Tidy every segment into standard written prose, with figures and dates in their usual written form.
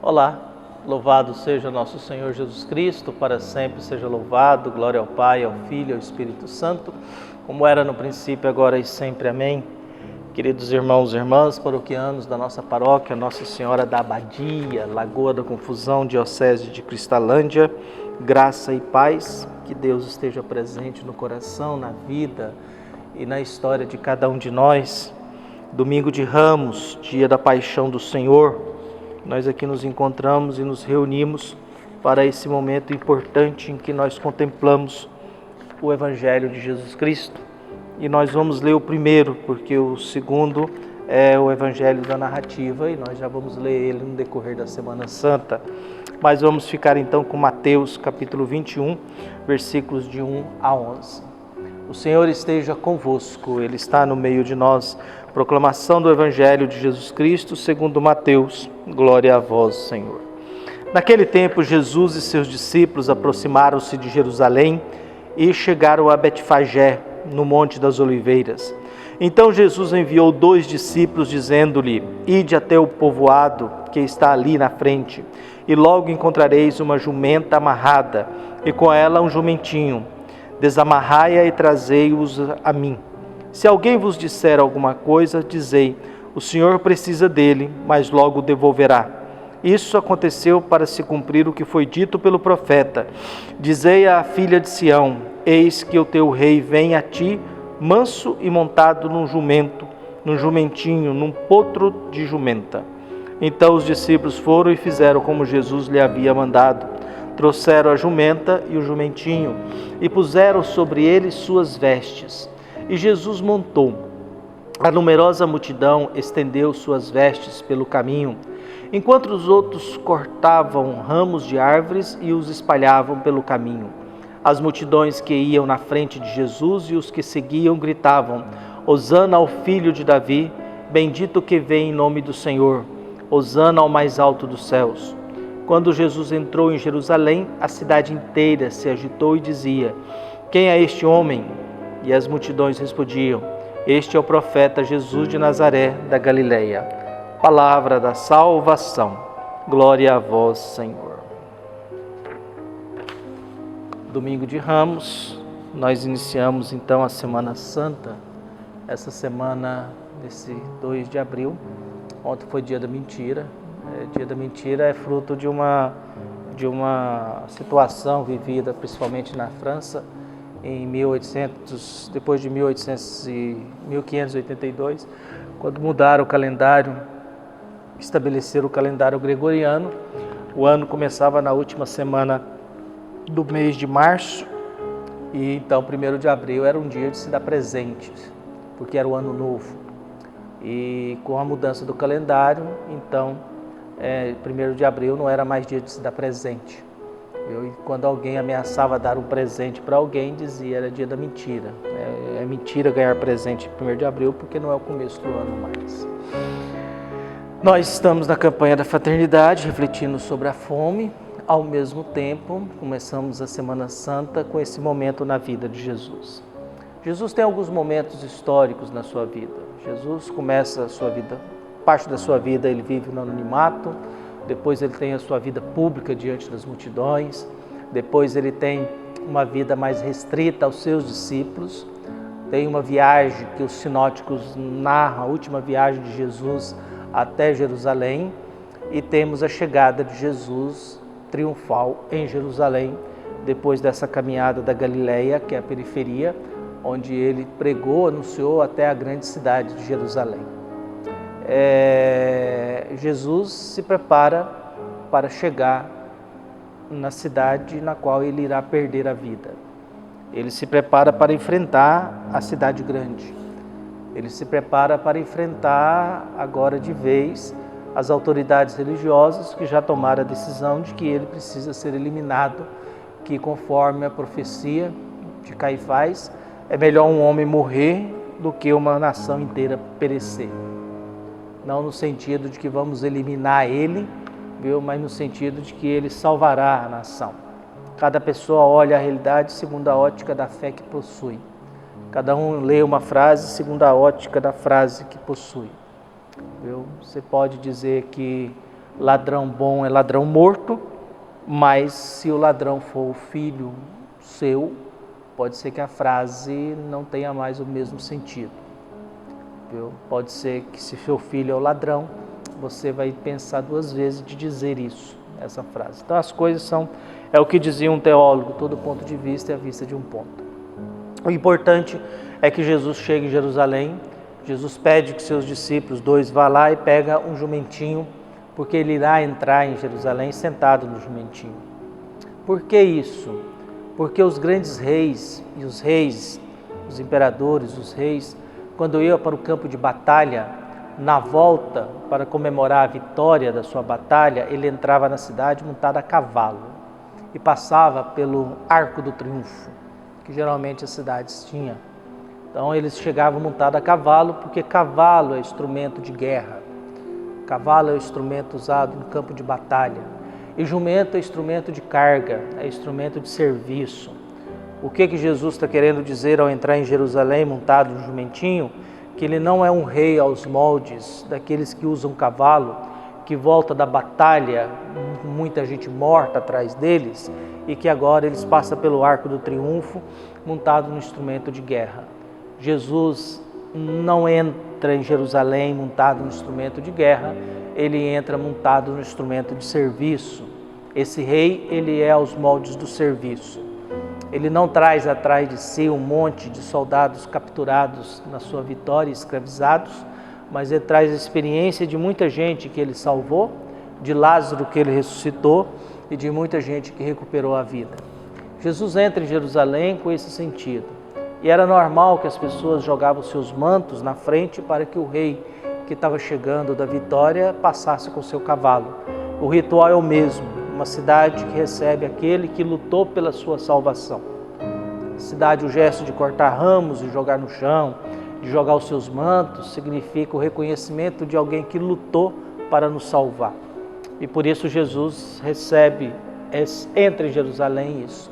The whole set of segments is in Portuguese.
Olá, louvado seja nosso Senhor Jesus Cristo, para sempre seja louvado, glória ao Pai, ao Filho e ao Espírito Santo, como era no princípio, agora e sempre. Amém. Queridos irmãos e irmãs, paroquianos da nossa paróquia, Nossa Senhora da Abadia, Lagoa da Confusão, Diocese de Cristalândia, graça e paz, que Deus esteja presente no coração, na vida e na história de cada um de nós. Domingo de Ramos, dia da Paixão do Senhor, nós aqui nos encontramos e nos reunimos para esse momento importante em que nós contemplamos o Evangelho de Jesus Cristo. E nós vamos ler o primeiro, porque o segundo é o Evangelho da narrativa e nós já vamos ler ele no decorrer da Semana Santa. Mas vamos ficar então com Mateus capítulo 21, versículos de 1 a 11. O Senhor esteja convosco, Ele está no meio de nós. Proclamação do Evangelho de Jesus Cristo segundo Mateus. Glória a vós, Senhor. Naquele tempo, Jesus e seus discípulos aproximaram-se de Jerusalém e chegaram a Betfagé, no Monte das Oliveiras. Então Jesus enviou 2 discípulos, dizendo-lhe: Ide até o povoado que está ali na frente, e logo encontrareis uma jumenta amarrada, e com ela um jumentinho. Desamarrai-a e trazei-os a mim. Se alguém vos disser alguma coisa, dizei: o Senhor precisa dele, mas logo o devolverá. Isso aconteceu para se cumprir o que foi dito pelo profeta. Dizei à filha de Sião: eis que o teu rei vem a ti, manso e montado num jumento, num jumentinho, num potro de jumenta. Então os discípulos foram e fizeram como Jesus lhe havia mandado. Trouxeram a jumenta e o jumentinho, e puseram sobre eles suas vestes. E Jesus montou. A numerosa multidão estendeu suas vestes pelo caminho, enquanto os outros cortavam ramos de árvores e os espalhavam pelo caminho. As multidões que iam na frente de Jesus e os que seguiam gritavam: Hosana ao filho de Davi, bendito que vem em nome do Senhor, Hosana ao mais alto dos céus. Quando Jesus entrou em Jerusalém, a cidade inteira se agitou e dizia: quem é este homem? E as multidões respondiam: este é o profeta Jesus de Nazaré, da Galileia. Palavra da salvação. Glória a vós, Senhor. Domingo de Ramos, nós iniciamos então a Semana Santa, essa semana desse 2 de abril. Ontem foi dia da mentira. Dia da mentira é fruto de uma situação vivida principalmente na França em 1800, depois de 1582, quando mudaram o calendário, estabeleceram o calendário gregoriano. O ano começava na última semana do mês de março, e então 1º de abril era um dia de se dar presentes, porque era o ano novo. E com a mudança do calendário, então 1º de abril não era mais dia de se dar presente. E quando alguém ameaçava dar um presente para alguém, dizia era dia da mentira. É mentira ganhar presente em 1º de abril, porque não é o começo do ano mais. Nós estamos na campanha da fraternidade, refletindo sobre a fome. Ao mesmo tempo, começamos a Semana Santa com esse momento na vida de Jesus. Jesus tem alguns momentos históricos na sua vida. Jesus começa a sua vida, parte da sua vida ele vive no anonimato, depois ele tem a sua vida pública diante das multidões, depois ele tem uma vida mais restrita aos seus discípulos, tem uma viagem que os sinóticos narram, a última viagem de Jesus até Jerusalém, e temos a chegada de Jesus triunfal em Jerusalém, depois dessa caminhada da Galileia, que é a periferia, onde ele pregou, anunciou até a grande cidade de Jerusalém. Jesus se prepara para chegar na cidade na qual ele irá perder a vida. Ele se prepara para enfrentar a cidade grande. Ele se prepara para enfrentar agora de vez as autoridades religiosas que já tomaram a decisão de que ele precisa ser eliminado, que conforme a profecia de Caifás, é melhor um homem morrer do que uma nação inteira perecer. Não no sentido de que vamos eliminar ele, viu? Mas no sentido de que ele salvará a nação. Cada pessoa olha a realidade segundo a ótica da fé que possui. Cada um lê uma frase segundo a ótica da frase que possui. Viu? Você pode dizer que ladrão bom é ladrão morto, mas se o ladrão for o filho seu, pode ser que a frase não tenha mais o mesmo sentido. Viu? Pode ser que se seu filho é o ladrão, você vai pensar duas vezes de dizer isso, essa frase. Então as coisas é o que dizia um teólogo, todo ponto de vista é a vista de um ponto. O importante é que Jesus chega em Jerusalém, Jesus pede que seus discípulos, 2, vá lá e pega um jumentinho, porque ele irá entrar em Jerusalém sentado no jumentinho. Por que isso? Porque os grandes reis e os imperadores, os reis, quando iam para o campo de batalha, na volta para comemorar a vitória da sua batalha, ele entrava na cidade montado a cavalo e passava pelo Arco do Triunfo, que geralmente as cidades tinham. Então eles chegavam montados a cavalo, porque cavalo é instrumento de guerra, cavalo é instrumento usado no campo de batalha, e jumento é instrumento de carga, é instrumento de serviço. O que Jesus está querendo dizer ao entrar em Jerusalém montado no jumentinho? Que ele não é um rei aos moldes daqueles que usam cavalo, que volta da batalha, muita gente morta atrás deles, e que agora eles passam pelo Arco do Triunfo montado no instrumento de guerra. Jesus não entra em Jerusalém montado no instrumento de guerra, ele entra montado no instrumento de serviço. Esse rei, ele é aos moldes do serviço. Ele não traz atrás de si um monte de soldados capturados na sua vitória, escravizados, mas ele traz a experiência de muita gente que ele salvou, de Lázaro que ele ressuscitou e de muita gente que recuperou a vida. Jesus entra em Jerusalém com esse sentido. E era normal que as pessoas jogavam seus mantos na frente para que o rei que estava chegando da vitória passasse com seu cavalo. O ritual é o mesmo, uma cidade que recebe aquele que lutou pela sua salvação. Cidade, o gesto de cortar ramos e jogar no chão, de jogar os seus mantos, significa o reconhecimento de alguém que lutou para nos salvar. E por isso Jesus entra em Jerusalém isso.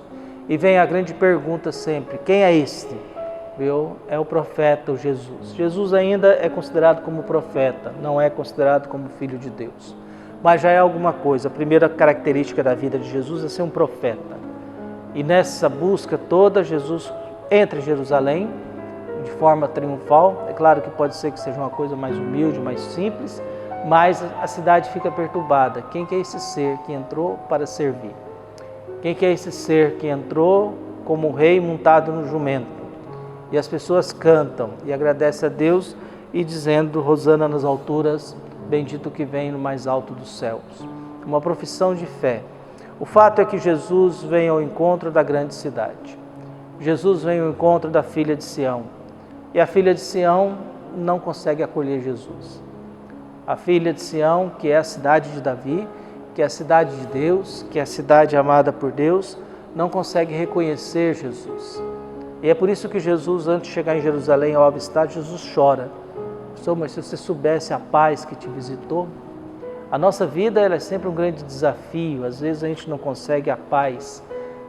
E vem a grande pergunta sempre, quem é este? Viu? É o profeta, o Jesus. Jesus ainda é considerado como profeta, não é considerado como filho de Deus. Mas já é alguma coisa. A primeira característica da vida de Jesus é ser um profeta. E nessa busca toda, Jesus entra em Jerusalém de forma triunfal. É claro que pode ser que seja uma coisa mais humilde, mais simples, mas a cidade fica perturbada. Quem que é esse ser que entrou para servir? Quem que é esse ser que entrou como rei montado no jumento? E as pessoas cantam e agradecem a Deus e dizendo, Rosana nas alturas, bendito que vem no mais alto dos céus. Uma profissão de fé. O fato é que Jesus vem ao encontro da grande cidade. Jesus vem ao encontro da filha de Sião. E a filha de Sião não consegue acolher Jesus. A filha de Sião, que é a cidade de Davi, que é a cidade de Deus, que é a cidade amada por Deus, não consegue reconhecer Jesus. E é por isso que Jesus, antes de chegar em Jerusalém, ao avistar, Jesus chora. Mas se você soubesse a paz que te visitou, a nossa vida ela é sempre um grande desafio. Às vezes a gente não consegue a paz,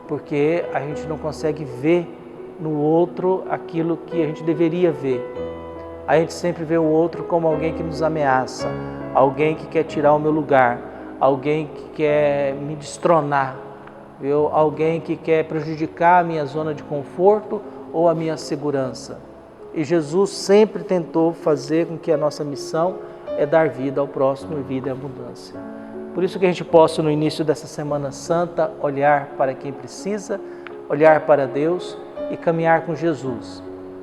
porque a gente não consegue ver no outro aquilo que a gente deveria ver. A gente sempre vê o outro como alguém que nos ameaça, alguém que quer tirar o meu lugar, alguém que quer me destronar, viu? Alguém que quer prejudicar a minha zona de conforto ou a minha segurança. E Jesus sempre tentou fazer com que a nossa missão é dar vida ao próximo e vida e abundância. Por isso que a gente possa, no início dessa Semana Santa, olhar para quem precisa, olhar para Deus e caminhar com Jesus.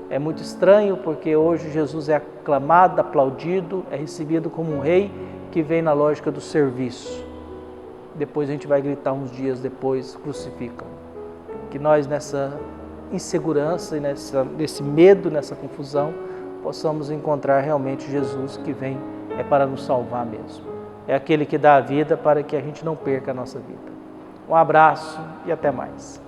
É muito estranho porque hoje Jesus é aclamado, aplaudido, é recebido como um rei que vem na lógica do serviço. Depois a gente vai gritar uns dias depois, crucificam. Que nós nessa insegurança e nesse medo, nessa confusão, possamos encontrar realmente Jesus que vem para nos salvar mesmo. É aquele que dá a vida para que a gente não perca a nossa vida. Um abraço e até mais.